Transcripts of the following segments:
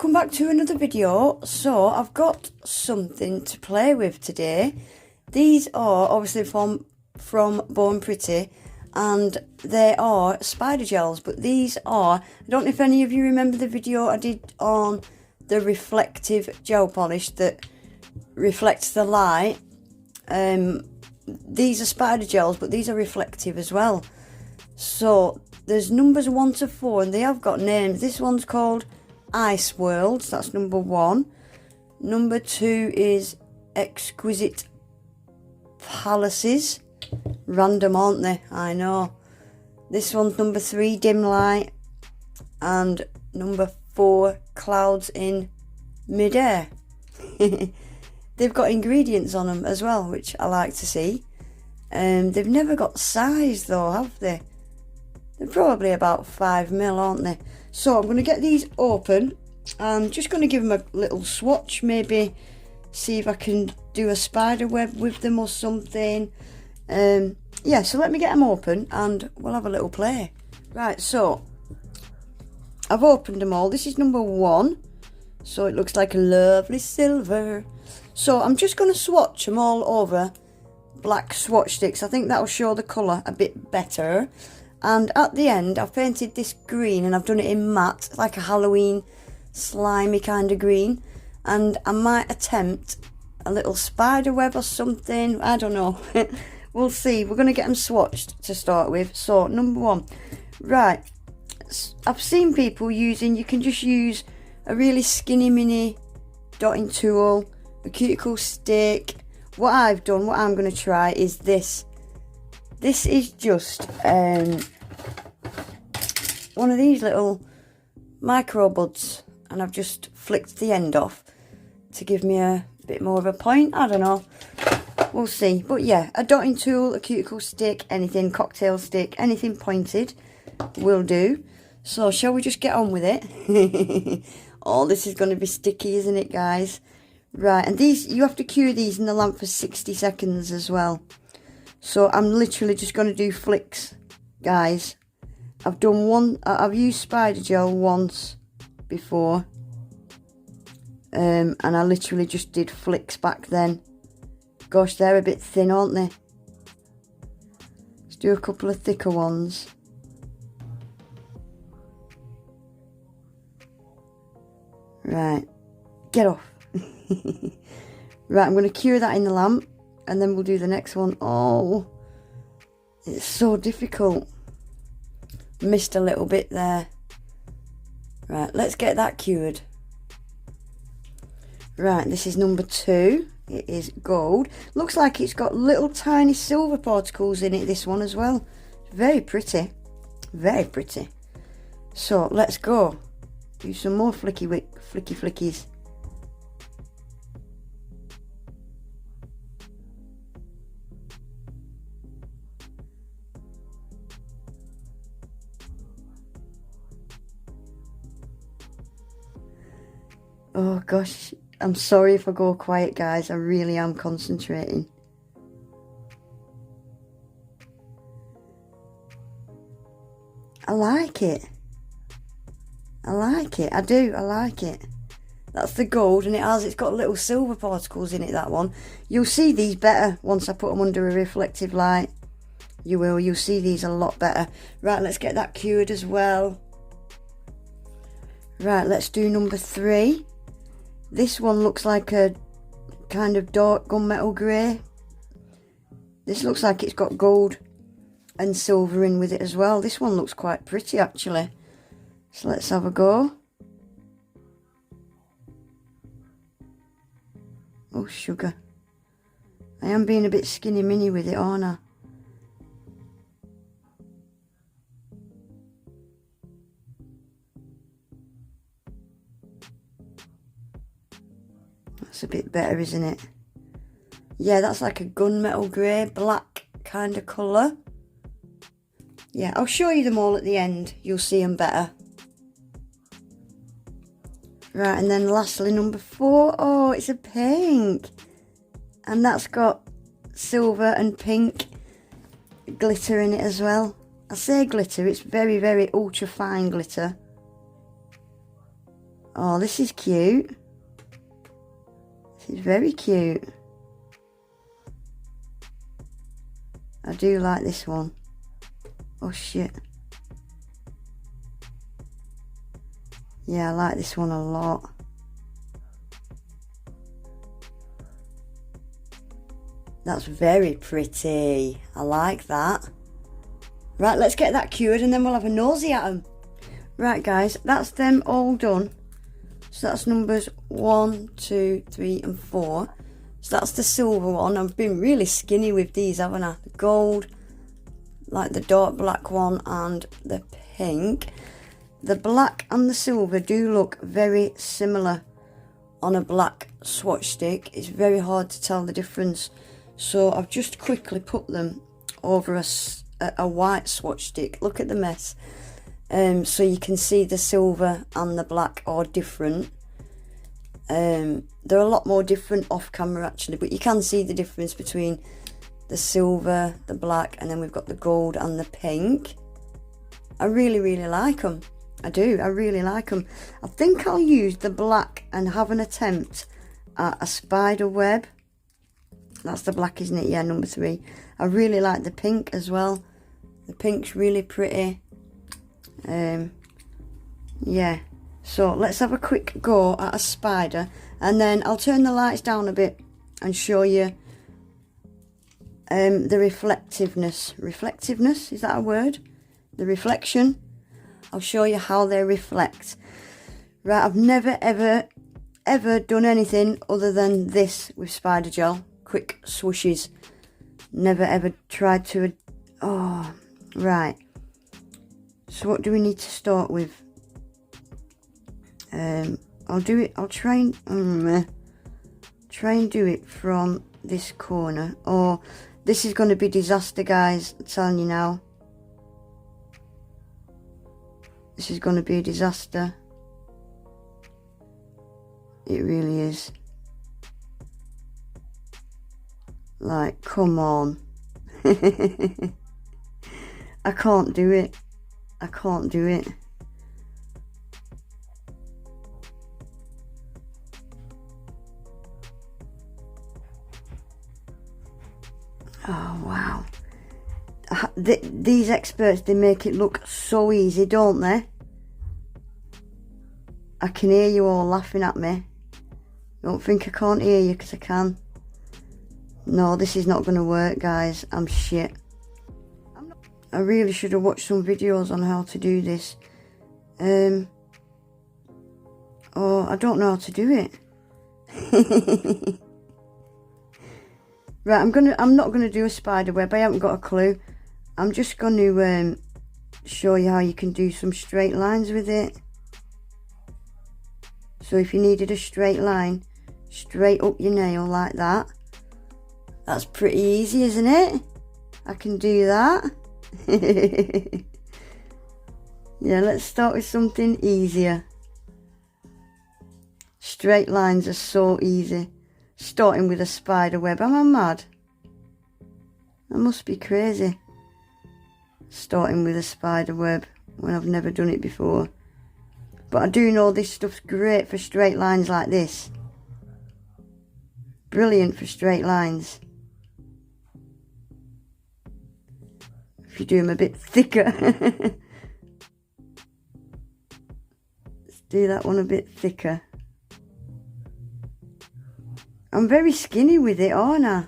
welcome back to another video. So I've got something to play with today. These are obviously from Born Pretty, and they are spider gels, but these are, I don't know if any of you remember the video I did on the reflective gel polish that reflects the light. These are spider gels, but these are reflective as well. So there's numbers 1 to 4 and they have got names. This one's called Ice Worlds, that's number 1. Number 2 is Exquisite Palaces. Random, aren't they? I know. This one's number 3, Dim Light. And number 4, Clouds in Midair. They've got ingredients on them as well, which I like to see. They've never got size though, have they? They're probably about 5mm, aren't they? So I'm going to get these open. I'm just going to give them a little swatch, maybe see if I can do a spider web with them or something. Yeah, so let me get them open and we'll have a little play. Right, so I've opened them all. This is number 1. So it looks like a lovely silver. So I'm just going to swatch them all over black swatch sticks. I think that'll show the colour a bit better. And at the end, I've painted this green and I've done it in matte, like a Halloween slimy kind of green. And I might attempt a little spider web or something. I don't know. We'll see. We're going to get them swatched to start with. So, number 1. Right. I've seen people using, you can just use a really skinny mini dotting tool, a cuticle stick. What I've done, what I'm going to try is this. This is just one of these little micro buds, and I've just flicked the end off to give me a bit more of a point. I don't know, we'll see. But yeah, a dotting tool, a cuticle stick, anything, cocktail stick, anything pointed will do. So shall we just get on with it? Oh, this is going to be sticky, isn't it, guys? Right, and these, you have to cure these in the lamp for 60 seconds as well. So I'm literally just going to do flicks, guys. I've done one, I've used spider gel once before. And I literally just did flicks back then. Gosh, they're a bit thin, aren't they? Let's do a couple of thicker ones. Right, get off. Right, I'm going to cure that in the lamp. And then we'll do the next one. Oh, it's so difficult. Missed a little bit there. Right, let's get that cured. Right, this is number 2. It is gold. Looks like it's got little tiny silver particles in it, this one as well. Very pretty. Very pretty. So, let's go. Do some more flickies. Oh gosh, I'm sorry if I go quiet, guys. I really am concentrating. I like it. I like it. I do. I like it. That's the gold, and it's got little silver particles in it, that one. You'll see these better once I put them under a reflective light. You will. You'll see these a lot better. Right, let's get that cured as well. Right, let's do number 3. This one looks like a kind of dark gunmetal grey. This looks like it's got gold and silver in with it as well. This one looks quite pretty, actually. So let's have a go. Oh, sugar. I am being a bit skinny mini with it, aren't I? That's a bit better, isn't it? Yeah, that's like a gunmetal grey, black kind of colour. Yeah, I'll show you them all at the end. You'll see them better. Right, and then lastly, number 4. Oh, it's a pink. And that's got silver and pink glitter in it as well. I say glitter, it's very, very ultra fine glitter. Oh, this is cute. This is very cute. I do like this one. Oh shit. Yeah, I like this one a lot. That's very pretty. I like that. Right, let's get that cured and then we'll have a nosy at them. Right guys, that's them all done. So that's numbers 1, 2, 3 and 4. So that's the silver one. I've been really skinny with these, haven't I? The gold, like the dark black one, and the pink. The black and the silver do look very similar on a black swatch stick. It's very hard to tell the difference. So I've just quickly put them over a white swatch stick. Look at the mess. So you can see the silver and the black are different. They're a lot more different off camera actually, but you can see the difference between the silver, the black, and then we've got the gold and the pink. I really like them. I do, I really like them. I think I'll use the black and have an attempt at a spider web. That's the black, isn't it? Yeah, number 3. I really like the pink as well. The pink's really pretty. Yeah, so let's have a quick go at a spider, and then I'll turn the lights down a bit and show you the reflectiveness, is that a word? The reflection. I'll show you how they reflect. Right, I've never ever done anything other than this with spider gel, quick swooshes. Never ever tried to, oh, right. So what do we need to start with? I'll try and do it from this corner. Oh, this is going to be disaster, guys. I'm telling you now. This is going to be a disaster. It really is. Like, come on. I can't do it. I can't do it. Oh, wow. These experts, they make it look so easy, don't they? I can hear you all laughing at me. Don't think I can't hear you, because I can. No, this is not going to work, guys. I'm shit. I really should have watched some videos on how to do this. Oh, I don't know how to do it. Right, I'm not gonna do a spider web. I haven't got a clue. I'm just going to show you how you can do some straight lines with it. So if you needed a straight line, straight up your nail like that. That's pretty easy, isn't it? I can do that. Yeah, let's start with something easier. Straight lines are so easy. Starting with a spider web. Am I mad? I must be crazy. Starting with a spider web when I've never done it before. But I do know this stuff's great for straight lines like this. Brilliant for straight lines. If you do them a bit thicker. Let's do that one a bit thicker. I'm very skinny with it, aren't I?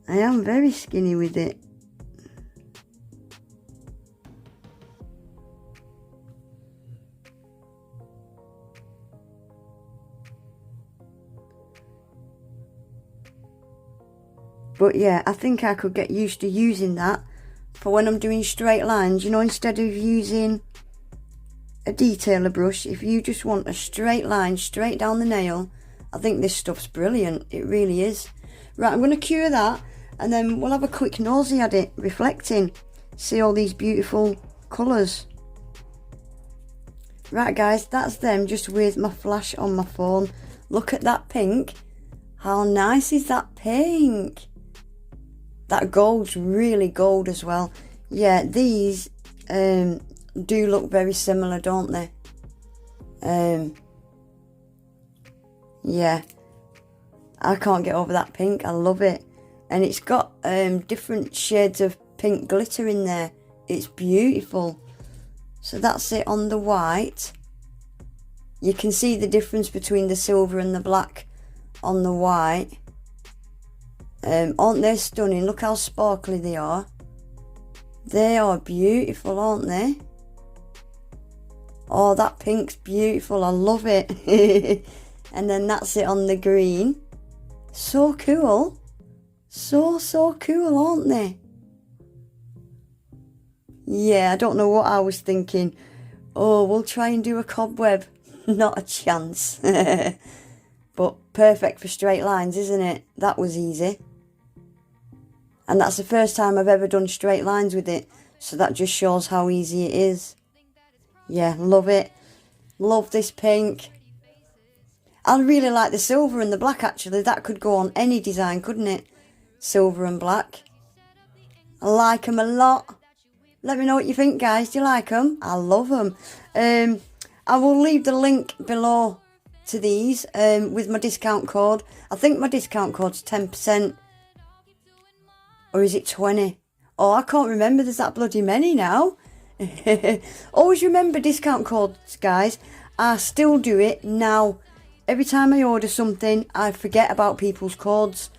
I am very skinny with it. But yeah, I think I could get used to using that for when I'm doing straight lines. You know, instead of using a detailer brush, if you just want a straight line straight down the nail, I think this stuff's brilliant. It really is. Right, I'm going to cure that and then we'll have a quick nosy at it, reflecting. See all these beautiful colours. Right guys, that's them just with my flash on my phone. Look at that pink. How nice is that pink? That gold's really gold as well. Yeah, these do look very similar, don't they? Yeah, I can't get over that pink. I love it. And it's got different shades of pink glitter in there. It's beautiful. So that's it on the white. You can see the difference between the silver and the black on the white. Aren't they stunning? Look how sparkly they are. They are beautiful, aren't they? Oh, that pink's beautiful. I love it. And then that's it on the green. So cool. So cool, aren't they? Yeah, I don't know what I was thinking. Oh, we'll try and do a cobweb. Not a chance. But perfect for straight lines, isn't it? That was easy. And that's the first time I've ever done straight lines with it. So that just shows how easy it is. Yeah, love it. Love this pink. I really like the silver and the black actually. That could go on any design, couldn't it? Silver and black. I like them a lot. Let me know what you think, guys. Do you like them? I love them. I will leave the link below to these with my discount code. I think my discount code's 10%. Or is it 20? Oh, I can't remember. There's that bloody many now. Always remember discount codes, guys. I still do it now. Every time I order something, I forget about people's codes.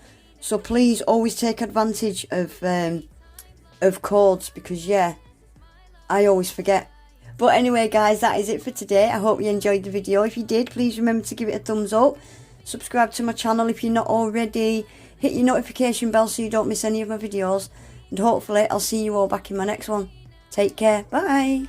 So please always take advantage of codes, because yeah, I always forget. But anyway, guys, that is it for today. I hope you enjoyed the video. If you did, please remember to give it a thumbs up. Subscribe to my channel if you're not already. Hit your notification bell so you don't miss any of my videos. And hopefully I'll see you all back in my next one. Take care. Bye.